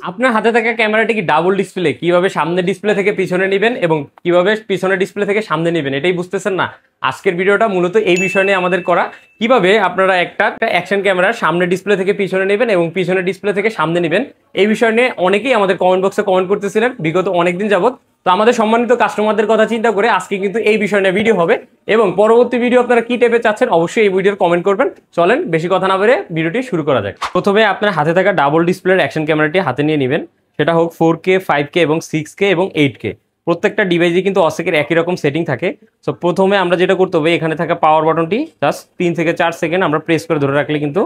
আপনার হাতে থাকা ক্যামেরাটি কি ডাবল ডিসপ্লে, কিভাবে সামনের ডিসপ্লে থেকে পিছনে নেবেন এবং কিভাবে পিছনের ডিসপ্লে থেকে সামনে নেবেন এটাই বুঝতেছেন না? আজকের ভিডিওটা মূলত এই বিষয় নিয়ে আমাদের করা, কিভাবে আপনারা একটা অ্যাকশন ক্যামেরার সামনের ডিসপ্লে থেকে পিছনে নেবেন এবং পিছনের ডিসপ্লে থেকে সামনে নেবেন এই বিষয় নিয়ে অনেকেই আমাদের কমেন্ট বক্সে কমেন্ট করতেছিলেন বিগত অনেকদিন যাবত। তো আমাদের সম্মানিত কাস্টমারদের কথা চিন্তা করে আজকে কিন্তু এই বিষয় নিয়ে ভিডিও হবে এবং পরবর্তী ভিডিও আপনারা কি টাইপের চাচ্ছেন অবশ্যই এই ভিডিওর কমেন্ট করবেন। চলেন বেশি কথা না বলে ভিডিওটি শুরু করা যাক। প্রথমে আপনার হাতে থাকা ডাবল ডিসপ্লের অ্যাকশন ক্যামেরাটি হাতে নিয়ে নেবেন, সেটা হোক 4K 5K এবং 6K এবং 8K। প্রত্যেকটা ডিভাইসে কিন্তু অসেকের একই রকম সেটিং থাকে। সো প্রথমে আমরা যেটা করতে হবে, এখানে থাকা পাওয়ার বাটনটি জাস্ট 3 থেকে 4 সেকেন্ড আমরা প্রেস করে ধরে রাখলে কিন্তু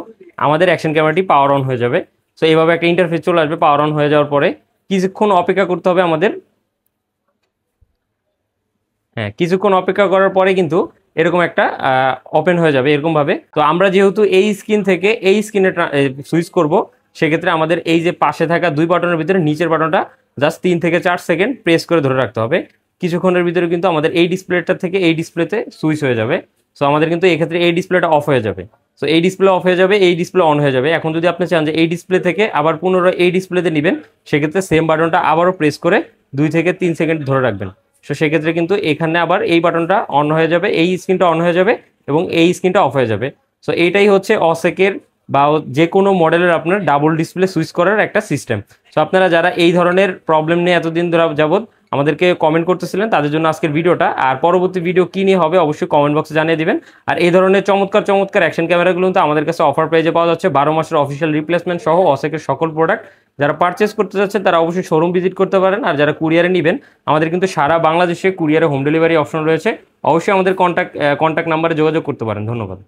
আমাদের অ্যাকশন ক্যামেরাটি পাওয়ার অন হয়ে যাবে। সো এইভাবে একটা ইন্টারফেস চলে আসবে। পাওয়ার অন হয়ে যাওয়ার পরে কিছুক্ষণ অপেক্ষা করতে হবে আমাদের। হ্যাঁ, কিছুক্ষণ অপেক্ষা করার পরে কিন্তু এরকম একটা ওপেন হয়ে যাবে এরকম ভাবে। তো আমরা যেহেতু এই স্ক্রিন থেকে এই স্ক্রিনে সুইচ করব, সেক্ষেত্রে আমাদের এই যে পাশে থাকা দুই বাটনের ভিতরে নিচের বাটনটা জাস্ট 3 থেকে 4 সেকেন্ড প্রেস করে ধরে রাখতে হবে। কিছুক্ষণের ভিতরে কিন্তু আমাদের এই ডিসপ্লেটা থেকে এই ডিসপ্লেতে সুইচ হয়ে যাবে। সো আমাদের কিন্তু এক্ষেত্রে এই ডিসপ্লেটা অফ হয়ে যাবে। সো এই ডিসপ্লে অফ হয়ে যাবে, এই ডিসপ্লে অন হয়ে যাবে। এখন যদি আপনি চান যে এই ডিসপ্লে থেকে আবার পুনরায় এই ডিসপ্লেতে নেবেন, সেক্ষেত্রে সেম বাটনটা আবারও প্রেস করে 2 থেকে 3 সেকেন্ড ধরে রাখবেন। সো সেক্ষেত্রে কিন্তু এখানে আবার এই বাটনটা অন হয়ে যাবে, এই স্ক্রিনটা অন হয়ে যাবে এবং এই স্ক্রিনটা অফ হয়ে যাবে। সো এইটাই হচ্ছে অসেকের বা যে কোনো মডেলের আপনার ডাবল ডিসপ্লে সুইচ করার একটা সিস্টেম। সো আপনারা যারা এই ধরনের প্রবলেম নিয়ে এতদিন ধরে যাবত আমাদেরকে কমেন্ট করতেছিলেন, তাদের জন্য আজকের ভিডিওটা। আর পরবর্তী ভিডিও কী নিয়ে হবে অবশ্যই কমেন্ট বক্সে জানিয়ে দিবেন। আর এই ধরনের চমৎকার চমৎকার অ্যাকশন ক্যামেরাগুলো কিন্তু আমাদের কাছে অফার প্রাইজে পাওয়া যাচ্ছে। 12 মাসের অফিসিয়াল রিপ্লেসমেন্ট সহ অসেকের সকল প্রোডাক্ট। যারা পারচেস করতে যাচ্ছেন তারা অবশ্যই শোরুম ভিজিট করতে পারেন। আর যারা কুরিয়ারে নেবেন, আমাদের কিন্তু সারা বাংলাদেশে কুরিয়ারে হোম ডেলিভারি অপশন রয়েছে। অবশ্যই আমাদের কন্ট্যাক্ট নাম্বারে যোগাযোগ করতে পারেন। ধন্যবাদ।